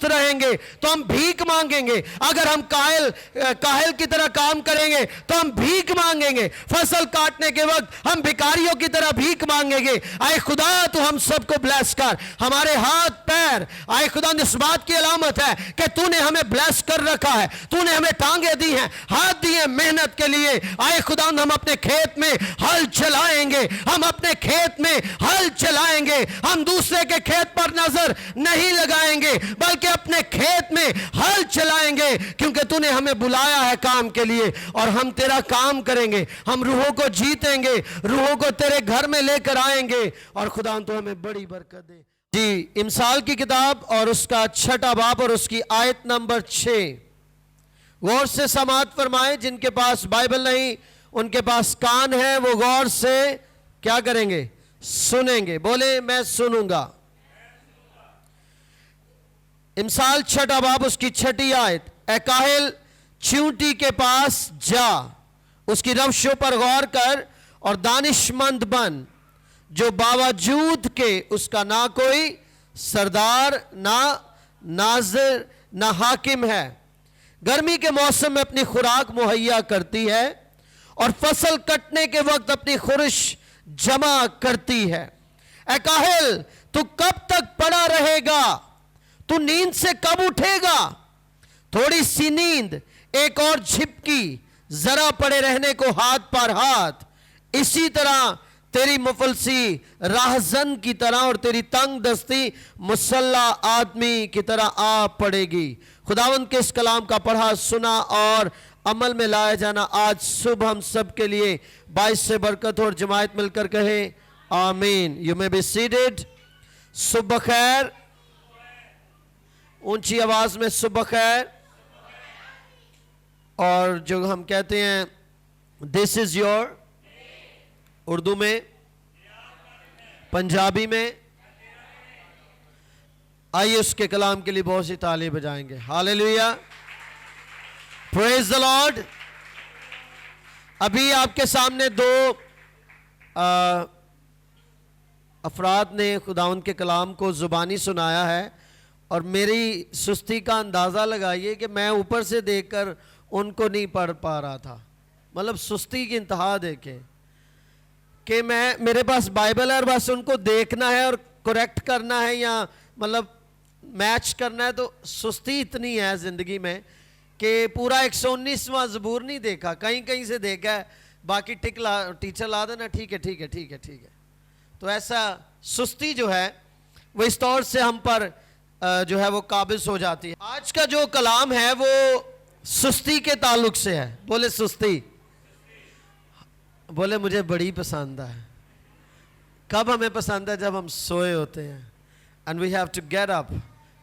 तंदुरुस्त रहेंगे तो हम भीख मांगेंगे, अगर हम काहिल की तरह काम करेंगे तो हम भीख मांगेंगे, फसल काटने के वक्त हम भिखारियों की तरह भीख मांगेंगे। आए खुदा तू हम सबको ब्लेस कर, हमारे हाथ पैर, आए खुदा इस बात की अलामत है कि तूने हमें ब्लेस कर रखा है, तूने हमें टांगे दी हैं, हाथ दिए मेहनत के लिए। आए खुदा हम अपने खेत में हल चलाएंगे, हम अपने खेत में हल चलाएंगे, हम दूसरे के खेत पर नजर नहीं लगाएंगे बल्कि अपने खेत में हल चलाएंगे, क्योंकि तूने हमें बुलाया है काम के लिए और हम तेरा काम करेंगे। हम रूहों को जीतेंगे, रूहों को तेरे घर में लेकर आएंगे और खुदा तो हमें बड़ी बरकत दे। जी, इमसाल की किताब और उसका 6वां बाब और उसकी आयत नंबर 6 गौर से समाअत फरमाएं। जिनके पास बाइबल नहीं उनके पास कान है, वो गौर से क्या करेंगे? सुनेंगे। बोले मैं सुनूंगा। इमसाल 6वां बाब उसकी 6ठी आयत, ए काहिल चींटी के पास जा, उसकी रवशों पर गौर कर और दानिशमंद बन, जो बावजूद के उसका ना कोई सरदार, ना नाजिर, ना हाकिम है, गर्मी के मौसम में अपनी खुराक मुहैया करती है और फसल कटने के वक्त अपनी खुरिश जमा करती है। ऐ काहिल तू कब तक पड़ा रहेगा? तू नींद से कब उठेगा? थोड़ी सी नींद, एक और झिपकी, जरा पड़े रहने को हाथ पर हाथ। इसी तरह तेरी मुफलसी राहजन की तरह और तेरी तंग दस्ती मुसल्ला आदमी की तरह आ पड़ेगी। खुदावंद के इस कलाम का पढ़ा, सुना और अमल में लाया जाना आज सुबह हम सब के लिए बाइस से बरकत हो और जमायत मिलकर कहे आमीन। You may be seated. सुबह खैर, ऊंची आवाज में सुबह खैर। और जो हम कहते हैं दिस इज योर, उर्दू में, पंजाबी में, आइए उसके कलाम के लिए बहुत सी ताली बजाएंगे। Hallelujah, praise the Lord. अभी आपके सामने दो अफराद ने खुदावंद के कलाम को जुबानी सुनाया है और मेरी सुस्ती का अंदाज़ा लगाइए कि मैं ऊपर से देखकर उनको नहीं पढ़ पा रहा था। मतलब सुस्ती की इंतहा देखे कि मेरे पास बाइबल है और बस उनको देखना है और करेक्ट करना है या मतलब मैच करना है। तो सुस्ती इतनी है ज़िंदगी में कि पूरा 119वां ज़बूर नहीं देखा, कहीं कहीं से देखा है, बाकी टीचर ला देना ठीक है ठीक है ठीक है ठीक है। तो ऐसा सुस्ती जो है वो इस तौर से हम पर जो है वो काबिज हो जाती है। आज का जो कलाम है वो सुस्ती के ताल्लुक से है। बोले सुस्ती, बोले मुझे बड़ी पसंद है। कब हमें पसंद है? जब हम सोए होते हैं and we have to get up.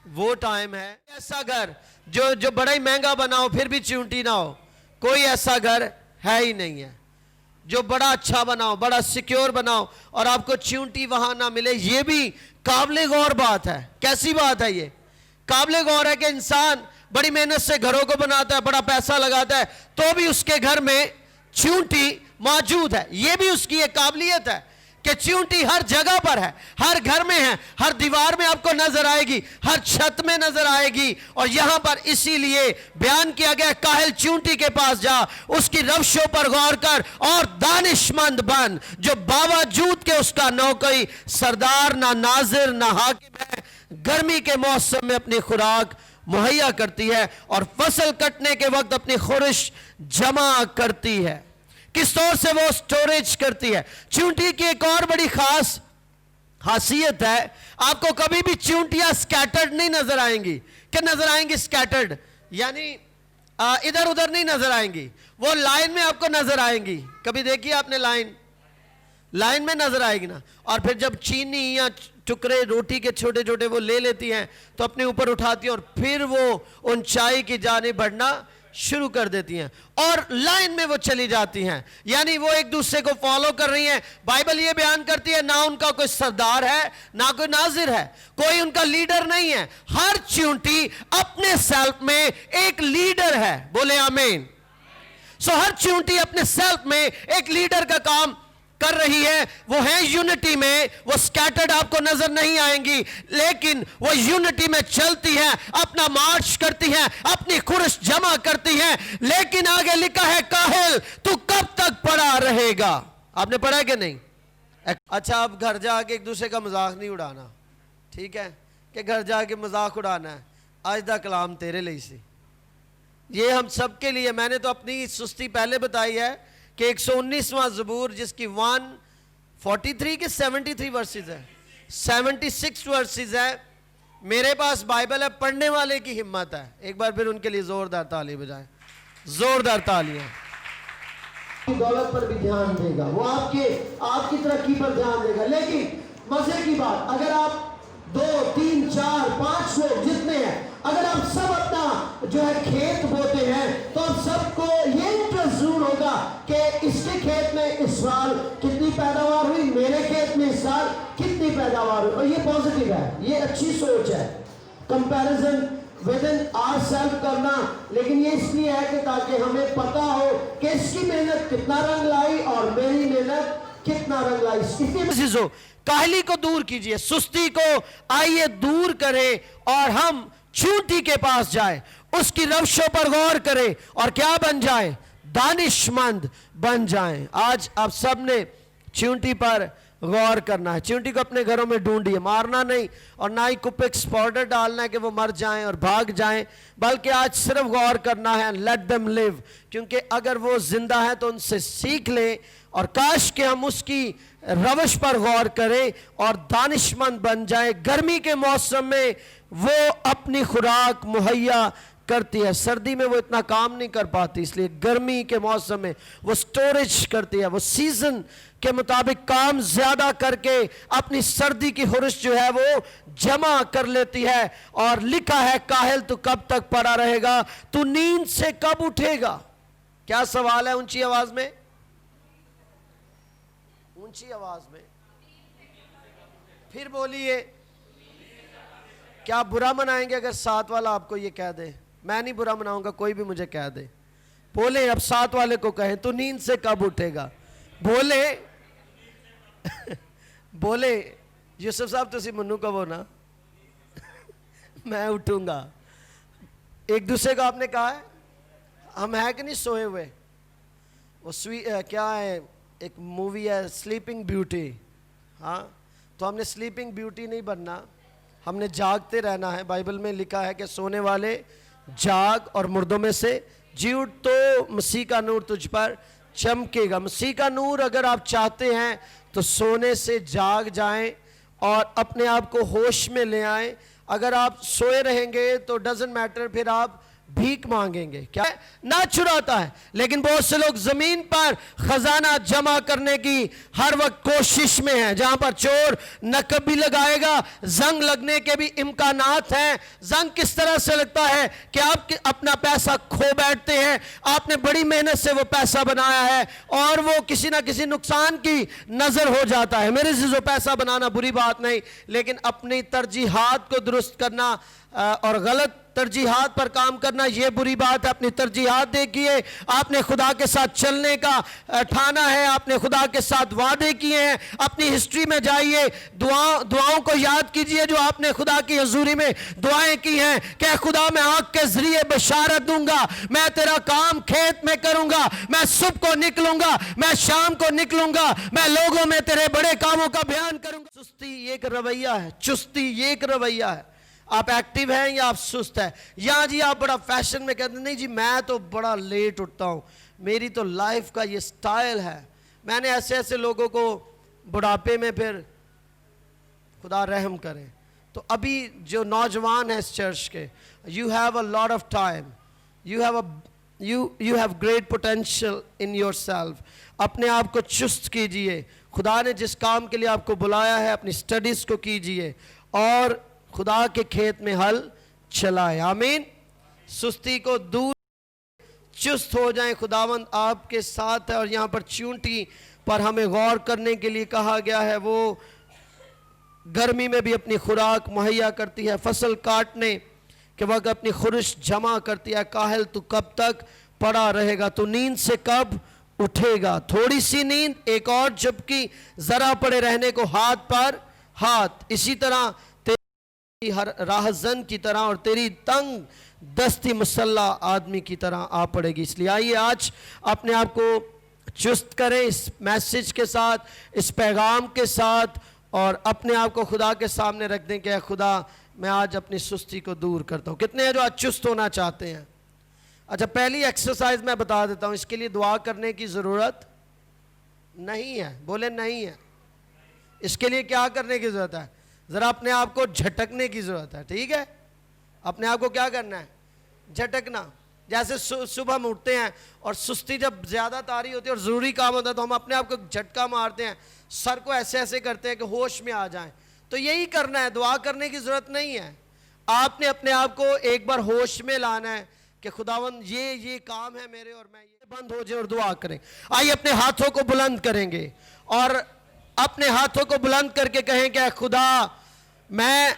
वो टाइम है। ऐसा घर जो बड़ा ही महंगा बनाओ फिर भी चींटी ना हो, कोई ऐसा घर है ही नहीं है। जो बड़ा अच्छा बनाओ, बड़ा सिक्योर बनाओ और आपको चींटी वहां ना मिले, ये भी काबिले गौर बात है। कैसी बात है ये? काबिले गौर है कि इंसान बड़ी मेहनत से घरों को बनाता है, बड़ा पैसा लगाता है, तो भी उसके घर में चींटी मौजूद है। ये भी उसकी एक काबिलियत है कि चींटी हर जगह पर है, हर घर में है, हर दीवार में आपको नजर आएगी, हर छत में नजर आएगी। और यहां पर इसीलिए बयान किया गया, काहिल चींटी के पास जा, उसकी रवशों पर गौर कर और दानिशमंद बन, जो बावजूद के उसका ना कोई सरदार, ना नाजिर, ना हाकिम है, गर्मी के मौसम में अपनी खुराक मुहैया करती है और फसल कटने के वक्त अपनी खुरिश जमा करती है। किस तौर से वो स्टोरेज करती है? चींटी की एक और बड़ी खास खासियत है, आपको कभी भी चींटियां स्कैटर्ड नहीं नजर आएंगी। क्या नजर आएंगी? स्कैटर्ड, यानी इधर उधर नहीं नजर आएंगी, वो लाइन में आपको नजर आएंगी। कभी देखिए आपने लाइन में नजर आएगी ना। और फिर जब चीनी या टुकड़े रोटी के छोटे छोटे वो ले लेती हैं तो अपने ऊपर उठाती हैं और फिर वो ऊंचाई की जानिब बढ़ना शुरू कर देती हैं और लाइन में वो चली जाती हैं, यानी वो एक दूसरे को फॉलो कर रही हैं। बाइबल ये बयान करती है ना उनका कोई सरदार है, ना कोई नाजिर है, कोई उनका लीडर नहीं है। हर चींटी अपने सेल्फ में एक लीडर है। बोले आमीन। सो हर चींटी अपने सेल्फ में एक लीडर का काम कर रही है वो है यूनिटी में, वो स्कैटर्ड आपको नजर नहीं आएंगी, लेकिन वो यूनिटी में चलती है, अपना मार्च करती है, अपनी खुर्श जमा करती है। लेकिन आगे लिखा है काहिल तू कब तक पड़ा रहेगा। आपने पढ़ा है कि नहीं? अच्छा, अब घर जाके एक दूसरे का मजाक नहीं उड़ाना, ठीक है? कि घर जाके मजाक उड़ाना है। आज दा कलाम तेरे लिए सी, ये हम सब के लिए। मैंने तो अपनी सुस्ती पहले बताई है कि 119वां ज़बूर जिसकी 143 के 73 वर्सेस है, 76 वर्सेस है। मेरे पास बाइबल है, पढ़ने वाले की हिम्मत है। एक बार फिर उनके लिए जोरदार ताली बजाएं, जोरदार तालियां। दौलत पर भी ध्यान देगा, वो आपकी तरक्की पर ध्यान देगा। लेकिन मजे की बात, अगर आप 2, 3, 4, 5 लोग जितने हैं, अगर आप सब अपना जो है खेत बोते हैं, तो आप सबको ये इंटरेस्ट जरूर होगा कि इसके खेत में इस साल कितनी पैदावार हुई, मेरे खेत में इस साल कितनी पैदावार हुई। और ये पॉजिटिव है, ये अच्छी सोच है, कंपैरिजन विद इन आवरसेल्फ करना। लेकिन ये इसलिए है कि ताकि हमें पता हो कि इसकी मेहनत कितना रंग लाई और मेरी मेहनत कितना रंग लाई। इसलिए काहली को दूर कीजिए, सुस्ती को आइए दूर करें और हम चूंटी के पास जाए, उसकी रवशों पर गौर करें और क्या बन जाए? दानिशमंद बन जाएं। आज आप सब ने चूंटी पर गौर करना है। चूंटी को अपने घरों में ढूंढिए, मारना नहीं और ना ही कुपिक्स पाउडर डालना है कि वो मर जाएं और भाग जाएं, बल्कि आज सिर्फ गौर करना है, लेट देम लिव। क्योंकि अगर वो जिंदा है तो उनसे सीख लें और काश कि हम उसकी रवश पर गौर करें और दानिशमंद बन जाए। गर्मी के मौसम में वो अपनी खुराक मुहैया करती है, सर्दी में वो इतना काम नहीं कर पाती, इसलिए गर्मी के मौसम में वो स्टोरेज करती है, वो सीजन के मुताबिक काम ज्यादा करके अपनी सर्दी की खुर्श जो है वो जमा कर लेती है। और लिखा है काहिल तू कब तक पड़ा रहेगा, तू नींद से कब उठेगा। क्या सवाल है? ऊंची आवाज में, ऊंची आवाज में फिर बोलिए। क्या आप बुरा मनाएंगे अगर साथ वाला आपको ये कह दे? मैं नहीं बुरा मनाऊंगा, कोई भी मुझे कह दे। बोले, अब साथ वाले को कहें तू नींद से कब उठेगा। बोले बोले यूसुफ साहब तुसी मन्नू कहो ना मैं उठूंगा। एक दूसरे को आपने कहा है, हम है कि नहीं सोए हुए। वो क्या है, एक मूवी है स्लीपिंग ब्यूटी, हाँ, तो हमने स्लीपिंग ब्यूटी नहीं बनना, हमने जागते रहना है। बाइबल में लिखा है कि सोने वाले जाग और मुर्दों में से जी उठ, तो मसीह का नूर तुझ पर चमकेगा। मसीह का नूर अगर आप चाहते हैं तो सोने से जाग जाएं और अपने आप को होश में ले आएं। अगर आप सोए रहेंगे तो डजंट मैटर, फिर आप भीख मांगेंगे। क्या ना चुराता है, लेकिन बहुत से लोग जमीन पर खजाना जमा करने की हर वक्त कोशिश में है, जहां पर चोर नकब भी लगाएगा, जंग लगने के भी इम्कानात हैं। जंग किस तरह से लगता है कि आप अपना पैसा खो बैठते हैं, आपने बड़ी मेहनत से वो पैसा बनाया है और वो किसी ना किसी नुकसान की नजर हो जाता है। मेरे से जो पैसा बनाना बुरी बात नहीं, लेकिन अपनी तरजीहात को दुरुस्त करना और गलत तरजीहात पर काम करना ये बुरी बात है। अपनी तरजीहात देखिए, आपने खुदा के साथ चलने का ठाना है, आपने खुदा के साथ वादे किए हैं। अपनी हिस्ट्री में जाइए, दुआओं को याद कीजिए जो आपने खुदा की हजूरी में दुआएं की हैं कि खुदा मैं आँख के जरिए बशारत दूंगा, मैं तेरा काम खेत में करूंगा, मैं सुबह को निकलूंगा, मैं शाम को निकलूंगा, मैं लोगों में तेरे बड़े कामों का बयान करूंगा। सुस्ती ये एक रवैया है, चुस्ती ये एक रवैया है। आप एक्टिव हैं या आप सुस्त हैं? या जी आप बड़ा फैशन में कहते हैं नहीं जी मैं तो बड़ा लेट उठता हूं, मेरी तो लाइफ का ये स्टाइल है। मैंने ऐसे ऐसे लोगों को बुढ़ापे में, फिर खुदा रहम करे, तो अभी जो नौजवान हैं इस चर्च के, you have a lot of time, you have great potential in your self. अपने आप को चुस्त कीजिए, खुदा ने जिस काम के लिए आपको बुलाया है अपनी स्टडीज को कीजिए और खुदा के खेत में हल चलाए। आमीन। सुस्ती को दूर, चुस्त हो जाएं, खुदावंद आपके साथ है। और यहाँ पर चूंटी पर हमें गौर करने के लिए कहा गया है, वो गर्मी में भी अपनी खुराक मुहैया करती है, फसल काटने के वक्त अपनी खुर्श जमा करती है। काहिल तू कब तक पड़ा रहेगा, तू नींद से कब उठेगा। थोड़ी सी नींद, एक और झपकी, जरा पड़े रहने को हाथ पर हाथ। इसी तरह तेरी हर राहजन की तरह और तेरी तंग दस्ती मुसल्ला आदमी की तरह आ पड़ेगी। इसलिए आइए आज अपने आप को चुस्त करें इस मैसेज के साथ, इस पैगाम के साथ, और अपने आप को खुदा के सामने रख दें कि खुदा मैं आज अपनी सुस्ती को दूर करता हूँ। कितने हैं जो आज चुस्त होना चाहते हैं? अच्छा, पहली एक्सरसाइज मैं बता देता हूँ, इसके लिए दुआ करने की ज़रूरत नहीं है। बोले नहीं है। इसके लिए क्या करने की ज़रूरत है? ज़रा अपने आप को झटकने की ज़रूरत है। ठीक है, अपने आप को क्या करना है? झटकना। जैसे सुबह हम उठते हैं और सुस्ती जब ज़्यादा तारी होती है और ज़रूरी काम होता है तो हम अपने आप को झटका मारते हैं, सर को ऐसे ऐसे करते हैं कि होश में आ जाएं। तो यही करना है, दुआ करने की ज़रूरत नहीं है। आपने अपने आप को एक बार होश में लाना है कि खुदावन ये काम है मेरे और मैं ये बंद हो जाए और दुआ करें। आइए अपने हाथों को बुलंद करेंगे और अपने हाथों को बुलंद करके कहें कि खुदा मैं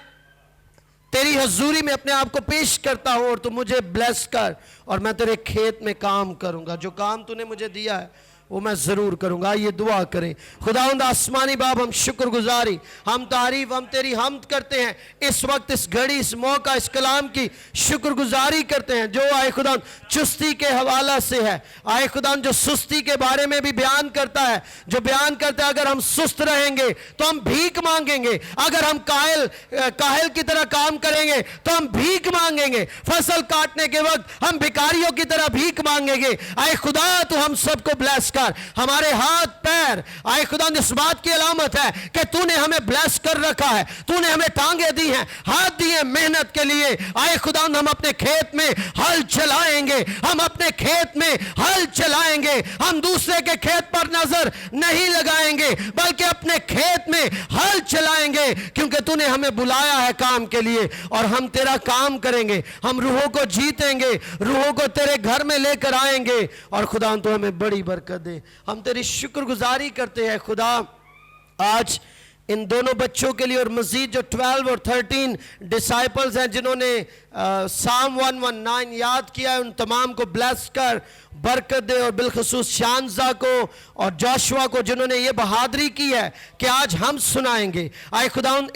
तेरी हजूरी में अपने आप को पेश करता हूं और तू मुझे ब्लेस कर और मैं तेरे खेत में काम करूंगा। जो काम तूने मुझे दिया है वो मैं ज़रूर करूंगा। ये दुआ करें। खुदावंद आसमानी बाप, हम शुक्रगुजारी, हम तारीफ, हम तेरी हमद करते हैं इस वक्त, इस घड़ी, इस मौका, इस कलाम की शुक्रगुजारी करते हैं जो आए खुदावंद चुस्ती के हवाला से है। आए खुदावंद जो सुस्ती के बारे में भी बयान करता है, जो बयान करता है अगर हम सुस्त रहेंगे तो हम भीख मांगेंगे, अगर हम काहिल की तरह काम करेंगे तो हम भीख मांगेंगे, फसल काटने के वक्त हम भिखारियों की तरह भीख मांगेंगे। आए खुदा तू हम सबको ब्लेस, हमारे हाथ पैर आए खुदा इस बात की अलामत है कि तूने हमें ब्लेस कर रखा है, तूने हमें टांगे दी हैं, हाथ दिए मेहनत के लिए। आए खुदा हम अपने खेत में हल चलाएंगे, हम अपने खेत में हल चलाएंगे, हम दूसरे के खेत पर नजर नहीं लगाएंगे बल्कि अपने खेत में हल चलाएंगे, क्योंकि तूने हमें बुलाया है काम के लिए और हम तेरा काम करेंगे। हम रूहों को जीतेंगे, रूहों को तेरे घर में लेकर आएंगे और खुदा तो हमें बड़ी बरकत। हम तेरी शुक्रगुजारी करते हैं खुदा आज इन दोनों बच्चों के लिए और मजीद जो 12 और 13 डिसाइपल्स हैं जिन्होंने साम 119 याद किया है, उन तमाम को ब्लेस कर बरकत दे और बिलखसूस शानजा को और जोशुआ को जिन्होंने ये बहादुरी की है कि आज हम सुनाएंगे। आए खुदाउन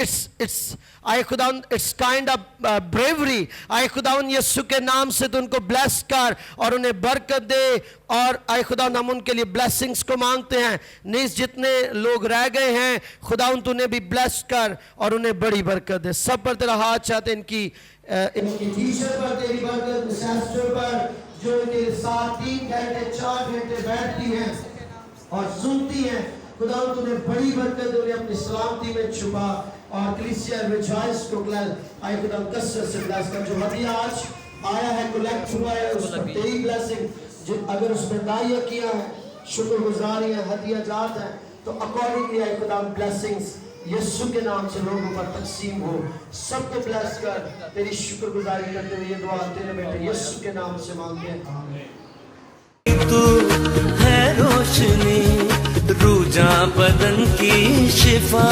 इट्स काइंड ऑफ ब्रेवरी। आए खुदाउन यीशु के नाम से तो उनको ब्लेस कर और उन्हें बरकत दे। और आए खुदाउन हम उनके लिए ब्लेसिंग्स को मांगते हैं। नीस जितने लोग रह गए हैं खुदाउन तूने भी ब्लेस कर और उन्हें बड़ी बरकत दे। सब पर तेरा हाथ चाहते इनकी टीचर पर तेरी बरकत, सिस्टर पर जो तेरे साथ 3 घंटे 4 घंटे बैठती हैं और सुनती हैं, खुदा तूने बड़ी बरकत उन्हें अपनी सलामती में छुपा और कलीसिया रिजॉइस को आए खुदा कसरत से ब्लेस कर। जो हदिया आज आया है, कलेक्ट हुआ है, उस पर तेरी ब्लेसिंग, अगर उसमें दाया किया है, शुक्रगुजारी है, हदिया जात है, तो अकॉर्डिंगली आए खुदा ब्लेसिंग्स यीशु के नाम से लोगों पर तकसीम हो। सबको ब्लेस कर। तेरी शुक्रगुजारी करते हुए ये दुआ तेरे बेटे यीशु के नाम से मांगते हैं, आमीन। तू है रोशनी, रूजा बदन की शिफा।